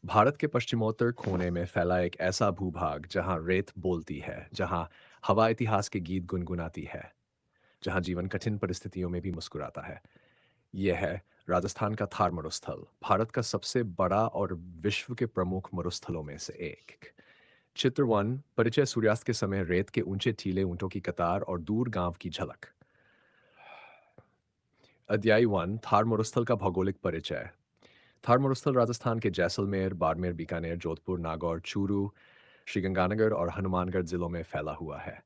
भारत के पश्चिमोत्तर कोने में फैला एक ऐसा भूभाग जहां रेत बोलती है, जहां हवा इतिहास के गीत गुनगुनाती है, जहां जीवन कठिन परिस्थितियों में भी मुस्कुराता है। यह है राजस्थान का थार मरुस्थल, भारत का सबसे बड़ा और विश्व के प्रमुख मरुस्थलों में से एक। चित्र वन, परिचय। सूर्यास्त के समय रेत के ऊंचे टीले ऊंटों की कतार और दूर गांव की झलक। अध्याय वन, थार मरुस्थल का भौगोलिक परिचय। थार मरुस्थल राजस्थान के जैसलमेर, बाड़मेर, बीकानेर, जोधपुर, नागौर, चूरू, श्रीगंगानगर और हनुमानगढ़ जिलों में फैला हुआ है।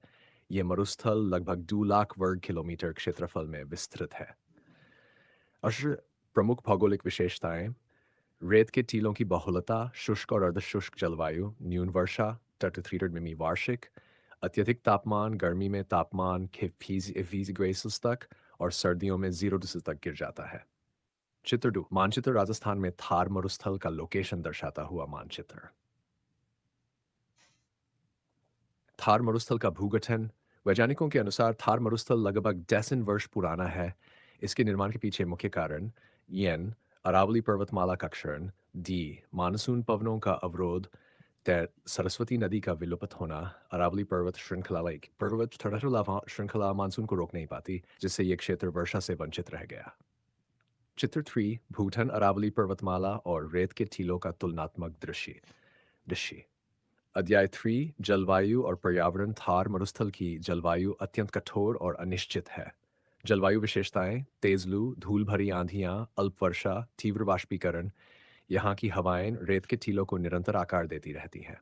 ये मरुस्थल लगभग 2 लाख वर्ग किलोमीटर क्षेत्रफल में विस्तृत है। अश्र प्रमुख भौगोलिक विशेषताएं: रेत के टीलों की बहुलता, शुष्क और अर्धशुष्क जलवायु, न्यून वर्षा, 2 to 300 मिमी वार्षिक, अत्यधिक तापमान, गर्मी में तापमान के फीजी तक और सर्दियों में 0 डिग्री तक गिर जाता है। चित्र टू, मानचित्र। राजस्थान में थार मरुस्थल का लोकेशन दर्शाता हुआ मानचित्र। थार मरुस्थल का भूगठन। वैज्ञानिकों के अनुसार थार मरुस्थल लगभग डज़न वर्ष पुराना है। इसके निर्माण के पीछे मुख्य कारण एन, अरावली पर्वतमाला का क्षरण, डी, मानसून पवनों का अवरोध, सरस्वती नदी का विलुप्त होना। अरावली पर्वत श्रृंखला मानसून को रोक नहीं पाती, जिससे ये क्षेत्र वर्षा से वंचित रह गया। चित्र थ्री, भूठन, अरावली पर्वतमाला और रेत के टीलों का तुलनात्मक दृश्य दृश्य। अध्याय थ्री, जलवायु और पर्यावरण। थार मरुस्थल की जलवायु अत्यंत कठोर और अनिश्चित है। जलवायु विशेषताएं: तेज लू, धूल भरी आंधियां, अल्प वर्षा, तीव्र वाष्पीकरण। यहाँ की हवाएं रेत के टीलों को निरंतर आकार देती रहती हैं।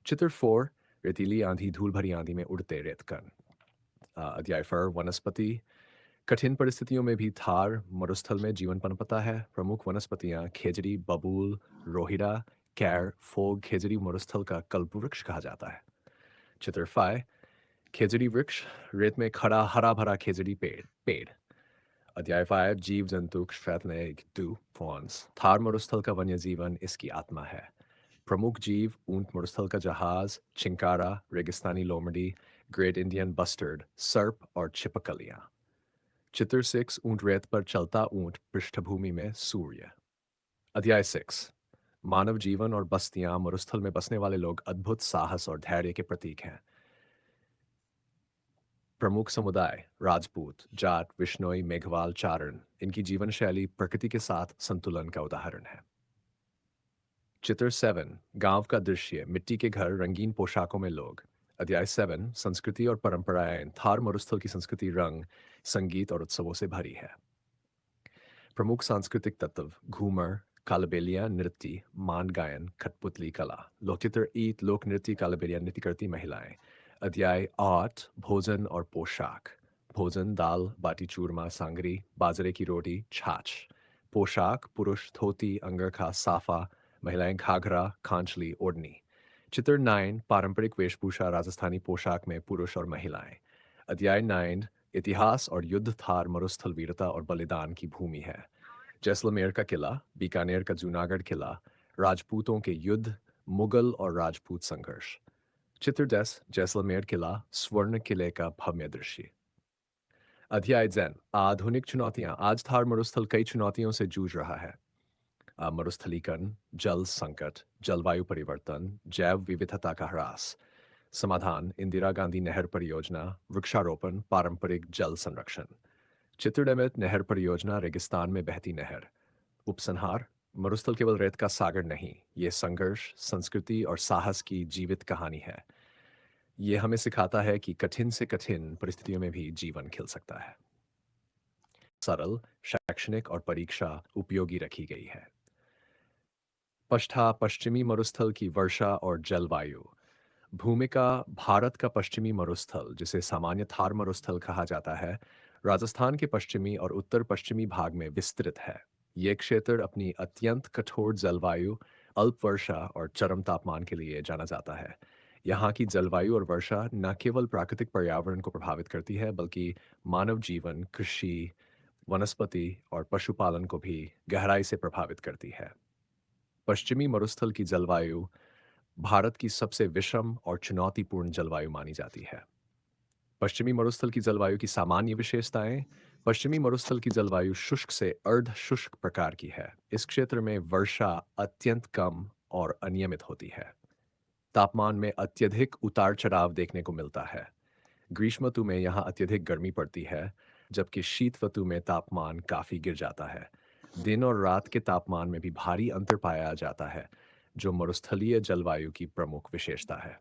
चित्र फोर, रेतीली आंधी, धूल भरी आंधी में उड़ते रेतकण। अध्याय फोर, वनस्पति। कठिन परिस्थितियों में भी थार मरुस्थल में जीवन पनपता है। प्रमुख वनस्पतियां खेजड़ी, बबूल, रोहिरा, कैर, फोग। खेजड़ी मरुस्थल का कल्पवृक्ष कहा जाता है। चित्र फाइव, खेजड़ी वृक्ष। रेत में खड़ा हरा भरा खेजड़ी पेड़ पेड़। अध्याय फाइव, जीव जंतु। फॉन्स। थार मरुस्थल का वन्य जीवन इसकी आत्मा है। प्रमुख जीव: ऊंट मरुस्थल का जहाज, चिंकारा, रेगिस्तानी लोमड़ी, ग्रेट इंडियन बस्टर्ड, सर्प और छिपकलियां। चित्र सिक्स, ऊंट। रेत पर चलता ऊंट, पृष्ठभूमि में सूर्य। अध्याय सिक्स, मानव जीवन और बस्तियां। मरुस्थल में बसने वाले लोग अद्भुत साहस और धैर्य के प्रतीक हैं। प्रमुख समुदाय: राजपूत, जाट, विश्नोई, मेघवाल, चारण। इनकी जीवन शैली प्रकृति के साथ संतुलन का उदाहरण है। चित्र सेवन, गांव का दृश्य। मिट्टी के घर, रंगीन पोशाकों में लोग। अध्याय सेवन, संस्कृति और परंपराएं। थार मरुस्थल की संस्कृति रंग, संगीत और उत्सवों से भरी है। प्रमुख सांस्कृतिक तत्व: घूमर, कालबेलिया नृत्य, मान गायन, कठपुतली कला। लोकचित्र ईद, लोक नृत्य, कालबेलिया नृत्य करती महिलाएं। अध्याय आठ, भोजन और पोशाक। भोजन: दाल बाटी चूरमा, सांगरी, बाजरे की रोटी, छाछ। पोशाक: पुरुष धोती, अंगरखा, साफा। महिलाएं घाघरा, खांचली, ओढ़नी। चित्र नाइन, पारंपरिक वेशभूषा। राजस्थानी पोशाक में पुरुष और महिलाएं। अध्याय नाइन, इतिहास और युद्ध। थार मरुस्थल वीरता और बलिदान की भूमि है। जैसलमेर का किला, बीकानेर का जूनागढ़ किला, राजपूतों के युद्ध, मुगल और राजपूत संघर्ष। चित्र दस, जैसलमेर किला, स्वर्ण किले का भव्य दृश्य। अध्याय जैन, आधुनिक चुनौतियां। आज थार मरुस्थल कई चुनौतियों से जूझ रहा है। मरुस्थलीकरण, जल संकट, जलवायु परिवर्तन, जैव विविधता का ह्रास। समाधान: इंदिरा गांधी नहर परियोजना, वृक्षारोपण, पारंपरिक जल संरक्षण। चित्रडैमेट नहर परियोजना, रेगिस्तान में बहती नहर। उपसंहार: मरुस्थल केवल रेत का सागर नहीं, ये संघर्ष, संस्कृति और साहस की जीवित कहानी है। ये हमें सिखाता है कि कठिन से कठिन परिस्थितियों में भी जीवन खिल सकता है। सरल, शैक्षणिक और परीक्षा उपयोगी रखी गई है। पश्चिमी मरुस्थल की वर्षा और जलवायु। भूमिका: भारत का पश्चिमी मरुस्थल, जिसे सामान्य थार मरुस्थल कहा जाता है, राजस्थान के पश्चिमी और उत्तर पश्चिमी भाग में विस्तृत है। ये क्षेत्र अपनी अत्यंत कठोर जलवायु, अल्प वर्षा और चरम तापमान के लिए जाना जाता है। यहाँ की जलवायु और वर्षा न केवल प्राकृतिक पर्यावरण को प्रभावित करती है, बल्कि मानव जीवन, कृषि, वनस्पति और पशुपालन को भी गहराई से प्रभावित करती है। पश्चिमी मरुस्थल की जलवायु भारत की सबसे विषम और चुनौतीपूर्ण जलवायु मानी जाती है। पश्चिमी मरुस्थल की जलवायु की सामान्य विशेषताएं। पश्चिमी मरुस्थल की जलवायु शुष्क से अर्ध शुष्क प्रकार की है। इस क्षेत्र में वर्षा अत्यंत कम और अनियमित होती है। तापमान में अत्यधिक उतार चढ़ाव देखने को मिलता है। ग्रीष्म ऋतु में यहाँ अत्यधिक गर्मी पड़ती है, जबकि शीत ऋतु में तापमान काफी गिर जाता है। दिन और रात के तापमान में भी भारी अंतर पाया जाता है, जो मरुस्थलीय जलवायु की प्रमुख विशेषता है।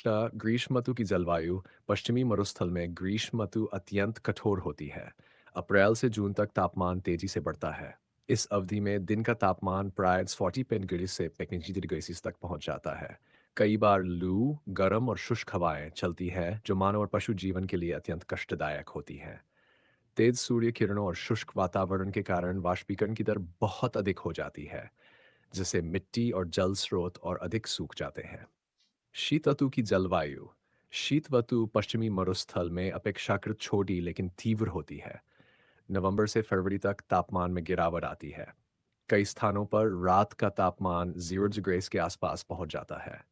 ग्रीष्म ऋतु की जलवायु। पश्चिमी मरुस्थल में ग्रीष्म ऋतु अत्यंत कठोर होती है। अप्रैल से जून तक तापमान तेजी से बढ़ता है। इस अवधि में दिन का तापमान प्राय 40 पेंगेरिस से 25 डिग्री सेल्सियस तक पहुंच जाता है। कई बार लू, गर्म और शुष्क हवाएं चलती है, जो मानव और पशु जीवन के लिए अत्यंत कष्टदायक होती हैं। तेज सूर्य किरणों और शुष्क वातावरण के कारण वाष्पीकरण की दर बहुत अधिक हो जाती है, जिससे मिट्टी और जल स्रोत और अधिक सूख जाते हैं। शीत ऋतु की जलवायु। शीत ऋतु पश्चिमी मरुस्थल में अपेक्षाकृत छोटी लेकिन तीव्र होती है। नवंबर से फरवरी तक तापमान में गिरावट आती है। कई स्थानों पर रात का तापमान 0 डिग्री के आसपास पहुंच जाता है।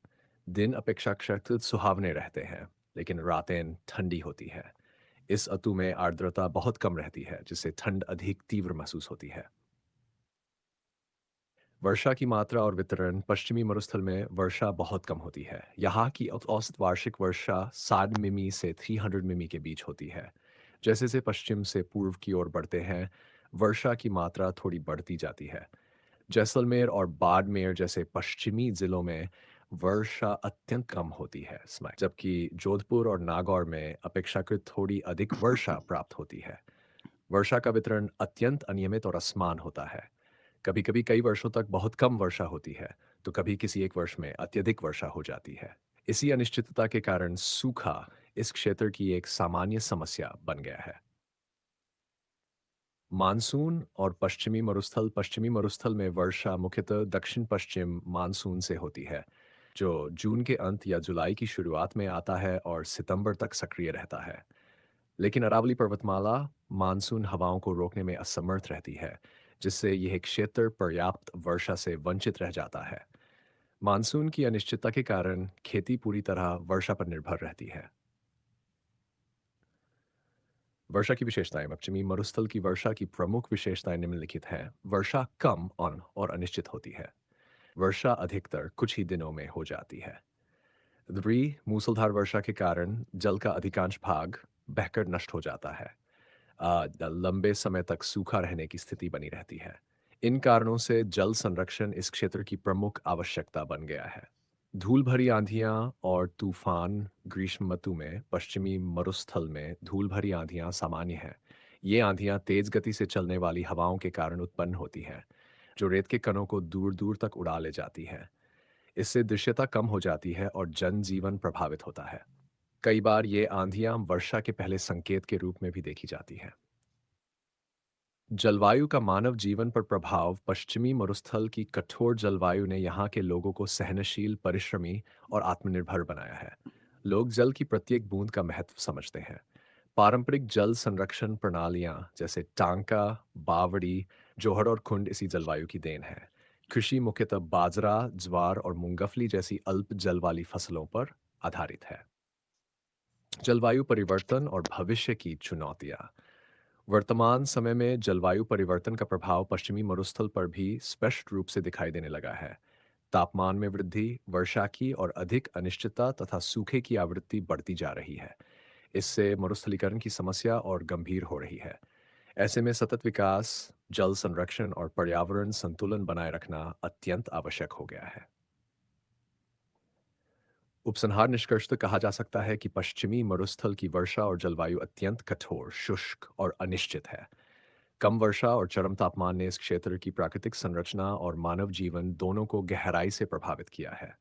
दिन अपेक्षाकृत सुहावने रहते हैं, लेकिन रातें ठंडी होती है। इस ऋतु में आर्द्रता बहुत कम रहती है, जिससे ठंड अधिक तीव्र महसूस होती है। वर्षा की मात्रा और वितरण। पश्चिमी मरुस्थल में वर्षा बहुत कम होती है। यहाँ की औसत वार्षिक वर्षा 60 मिमी से 300 मिमी के बीच होती है। जैसे जैसे पश्चिम से पूर्व की ओर बढ़ते हैं, वर्षा की मात्रा थोड़ी बढ़ती जाती है। जैसलमेर और बाड़मेर जैसे पश्चिमी जिलों में वर्षा अत्यंत कम होती है, जबकि जोधपुर और नागौर में अपेक्षाकृत थोड़ी अधिक वर्षा प्राप्त होती है। वर्षा का वितरण अत्यंत अनियमित और असमान होता है। कभी कभी कई वर्षों तक बहुत कम वर्षा होती है, तो कभी किसी एक वर्ष में अत्यधिक वर्षा हो जाती है। इसी अनिश्चितता के कारण सूखा इस क्षेत्र की एक सामान्य समस्या बन गया है। मानसून और पश्चिमी मरुस्थल में वर्षा मुख्यतः दक्षिण पश्चिम मानसून से होती है, जो जून के अंत या जुलाई की शुरुआत में आता है और सितंबर तक सक्रिय रहता है। लेकिन अरावली पर्वतमाला मानसून हवाओं को रोकने में असमर्थ रहती है, जिससे यह क्षेत्र पर्याप्त वर्षा से वंचित रह जाता है। मानसून की अनिश्चितता के कारण खेती पूरी तरह वर्षा पर निर्भर रहती है। वर्षा की विशेषताएं। पश्चिमी मरुस्थल की वर्षा की प्रमुख विशेषताएं निम्नलिखित हैं। वर्षा कम और अनिश्चित होती है। वर्षा अधिकतर कुछ ही दिनों में हो जाती है। मूसलाधार वर्षा के कारण जल का अधिकांश भाग बहकर नष्ट हो जाता है। लंबे समय तक सूखा रहने की स्थिति बनी रहती है। इन कारणों से जल संरक्षण इस क्षेत्र की प्रमुख आवश्यकता बन गया है। धूल भरी आंधियां और तूफान। ग्रीष्म ऋतु में पश्चिमी मरुस्थल में धूल भरी आंधियां सामान्य हैं। ये आंधियां तेज गति से चलने वाली हवाओं के कारण उत्पन्न होती हैं, जो रेत के कणों को दूर दूर तक उड़ा ले जाती हैं। इससे दृश्यता कम हो जाती है और जनजीवन प्रभावित होता है। कई बार ये आंधियां वर्षा के पहले संकेत के रूप में भी देखी जाती हैं। जलवायु का मानव जीवन पर प्रभाव। पश्चिमी मरुस्थल की कठोर जलवायु ने यहाँ के लोगों को सहनशील, परिश्रमी और आत्मनिर्भर बनाया है। लोग जल की प्रत्येक बूंद का महत्व समझते हैं। पारंपरिक जल संरक्षण प्रणालियां जैसे टांका, बावड़ी, जोहड़ और खुंड इसी जलवायु की देन है। कृषि मुख्यतः बाजरा, ज्वार और मूंगफली जैसी अल्प जल वाली फसलों पर आधारित है। जलवायु परिवर्तन और भविष्य की चुनौतियां। वर्तमान समय में जलवायु परिवर्तन का प्रभाव पश्चिमी मरुस्थल पर भी स्पष्ट रूप से दिखाई देने लगा है। तापमान में वृद्धि, वर्षा की और अधिक अनिश्चितता तथा सूखे की आवृत्ति बढ़ती जा रही है। इससे मरुस्थलीकरण की समस्या और गंभीर हो रही है। ऐसे में सतत विकास, जल संरक्षण और पर्यावरण संतुलन बनाए रखना अत्यंत आवश्यक हो गया है। उपसंहार निष्कर्षतः कहा जा सकता है कि पश्चिमी मरुस्थल की वर्षा और जलवायु अत्यंत कठोर, शुष्क और अनिश्चित है। कम वर्षा और चरम तापमान ने इस क्षेत्र की प्राकृतिक संरचना और मानव जीवन दोनों को गहराई से प्रभावित किया है।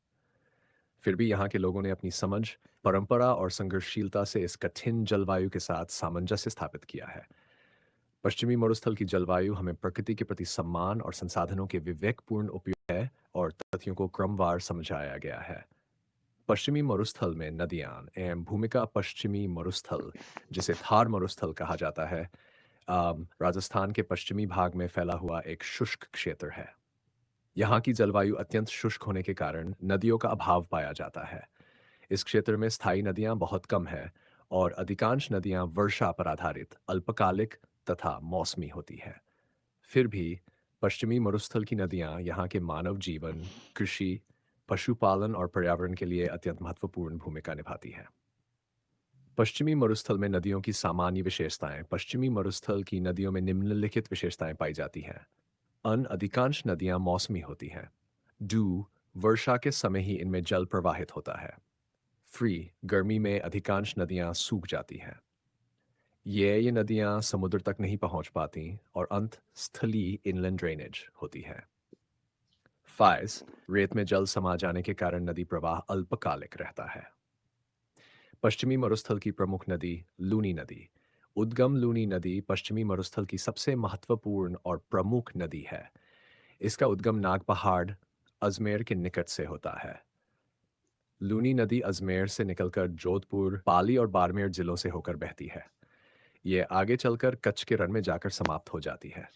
फिर भी यहाँ के लोगों ने अपनी समझ, परंपरा और संघर्षशीलता से इस कठिन जलवायु के साथ सामंजस्य स्थापित किया है। पश्चिमी मरुस्थल की जलवायु हमें प्रकृति के प्रति सम्मान और संसाधनों के विवेकपूर्ण उपयोग है और तथ्यों को क्रमवार समझाया गया है। पश्चिमी मरुस्थल में नदियां एवं भूमिका। पश्चिमी मरुस्थल, जिसे थार मरुस्थल कहा जाता है, राजस्थान के पश्चिमी भाग में फैला हुआ एक शुष्क क्षेत्र है। यहाँ की जलवायु अत्यंत शुष्क होने के कारण नदियों का अभाव पाया जाता है। इस क्षेत्र में स्थायी नदियाँ बहुत कम है और अधिकांश नदियां वर्षा पर आधारित अल्पकालिक तथा मौसमी होती हैं। फिर भी पश्चिमी मरुस्थल की नदियां यहाँ के मानव जीवन, कृषि, पशुपालन और पर्यावरण के लिए अत्यंत महत्वपूर्ण भूमिका निभाती हैं। पश्चिमी मरुस्थल में नदियों की सामान्य विशेषताएं। पश्चिमी मरुस्थल की नदियों में निम्नलिखित विशेषताएं पाई जाती हैं। अधिकांश नदियां मौसमी होती हैं। डू, वर्षा के समय ही इनमें जल प्रवाहित होता है। फ्री, गर्मी में अधिकांश नदियां सूख जाती हैं। ये नदियां समुद्र तक नहीं पहुंच पाती। और स्थलीय इनलैंड ड्रेनेज होती है। फाइस, रेत में जल समा जाने के कारण नदी प्रवाह अल्पकालिक रहता है। पश्चिमी मरुस्थल की प्रमुख नदी लूनी नदी। उद्गम लूनी नदी पश्चिमी मरुस्थल की सबसे महत्वपूर्ण और प्रमुख नदी है। इसका उद्गम नाग पहाड़, अजमेर के निकट से होता है। लूनी नदी अजमेर से निकलकर जोधपुर, पाली और बाड़मेर जिलों से होकर बहती है। ये आगे चलकर कच्छ के रण में जाकर समाप्त हो जाती है।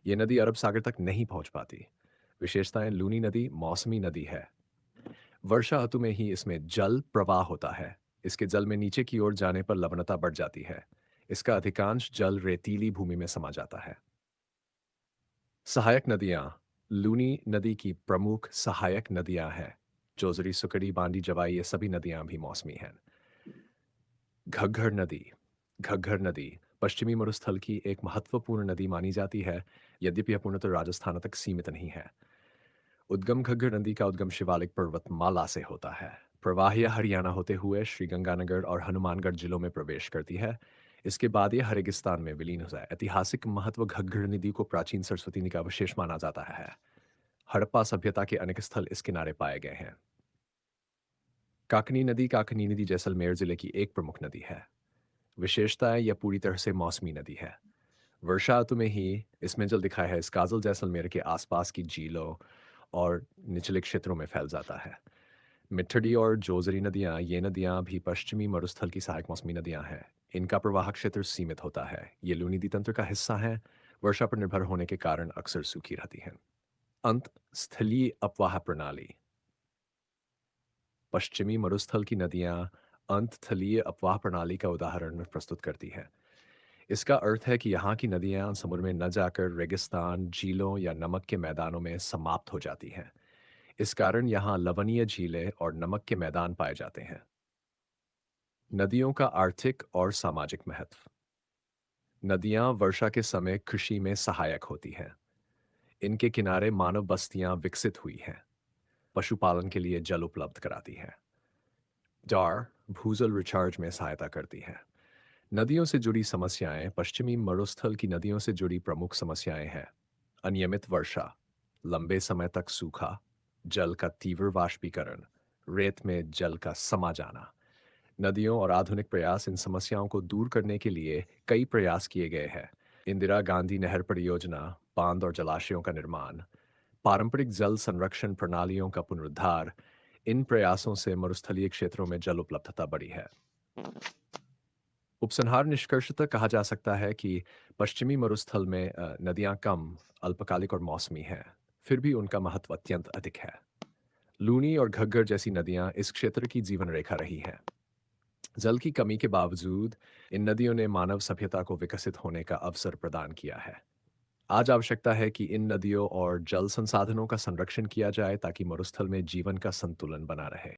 ये नदी अरब सागर तक नहीं पहुंच पाती। विशेषताएं। लूनी नदी मौसमी नदी है। वर्षा ऋतु में ही इसमें जल प्रवाह होता है। इसके जल में नीचे की ओर जाने पर लवणता बढ़ जाती है। इसका अधिकांश जल रेतीली भूमि में समा जाता है। सहायक नदियां। लूनी नदी की प्रमुख सहायक नदियां हैं। जोजरी, सुकड़ी, बांडी, जवाई, ये सभी नदियां भी मौसमी हैं। घग्घर नदी। घग्घर नदी पश्चिमी मरुस्थल की एक महत्वपूर्ण नदी मानी जाती है, यद्यपि यह पूर्णतः राजस्थान तक सीमित नहीं है। उद्गम घग्गर नदी का उद्गम शिवालिक पर्वतमाला से होता है। प्रवाह हरियाणा होते हुए श्रीगंगानगर और हनुमानगढ़ जिलों में प्रवेश करती है। इसके बाद यह रेगिस्तान में विलीन हो जाए। ऐतिहासिक महत्व। घग्गर नदी को प्राचीन सरस्वती नदी का अवशेष माना जाता है। हड़प्पा सभ्यता के अनेक स्थल इस किनारे पाए गए हैं। काकनी नदी। काकनी नदी जैसलमेर जिले की एक प्रमुख नदी है। विशेषता है यह पूरी तरह से मौसमी नदी है। वर्षा ऋतु में ही इसमें जल दिखाया है। इस काजल जैसलमेर के आसपास की झीलों और निचले क्षेत्रों में फैल जाता है। मिट्ठडी और जोजरी नदियां। ये नदियां भी पश्चिमी मरुस्थल की सहायक मौसमी नदियां हैं। इनका प्रवाह क्षेत्र सीमित होता है। ये लूनी नदी तंत्र का हिस्सा है। वर्षा पर निर्भर होने के कारण अक्सर सूखी रहती हैं। स्थलीय अपवाह प्रणाली। पश्चिमी मरुस्थल की नदियां स्थलीय अपवाह प्रणाली का उदाहरण प्रस्तुत करती हैं। इसका अर्थ है कि यहाँ की नदियां समुद्र में न जाकर रेगिस्तान, झीलों या नमक के मैदानों में समाप्त हो जाती हैं। इस कारण यहाँ लवणीय झीलें और नमक के मैदान पाए जाते हैं। नदियों का आर्थिक और सामाजिक महत्व। नदियां वर्षा के समय कृषि में सहायक होती हैं। इनके किनारे मानव बस्तियां विकसित हुई हैं। पशुपालन के लिए जल उपलब्ध कराती हैं। डार, भूजल रिचार्ज में सहायता करती है। नदियों से जुड़ी समस्याएं। पश्चिमी मरुस्थल की नदियों से जुड़ी प्रमुख समस्याएं हैं। अनियमित वर्षा, लंबे समय तक सूखा, जल का तीव्र वाष्पीकरण, रेत में जल का समा जाना। नदियों और आधुनिक प्रयास। इन समस्याओं को दूर करने के लिए कई प्रयास किए गए हैं। इंदिरा गांधी नहर परियोजना, बांध और जलाशयों का निर्माण, पारंपरिक जल संरक्षण प्रणालियों का पुनरुद्धार। इन प्रयासों से मरुस्थलीय क्षेत्रों में जल उपलब्धता बढ़ी है। उपसंहार। निष्कर्षतः कहा जा सकता है कि पश्चिमी मरुस्थल में नदियां कम, अल्पकालिक और मौसमी हैं, फिर भी उनका महत्व अत्यंत अधिक है। लूनी और घग्गर जैसी नदियां इस क्षेत्र की जीवन रेखा रही हैं। जल की कमी के बावजूद इन नदियों ने मानव सभ्यता को विकसित होने का अवसर प्रदान किया है। आज आवश्यकता है कि इन नदियों और जल संसाधनों का संरक्षण किया जाए ताकि मरुस्थल में जीवन का संतुलन बना रहे।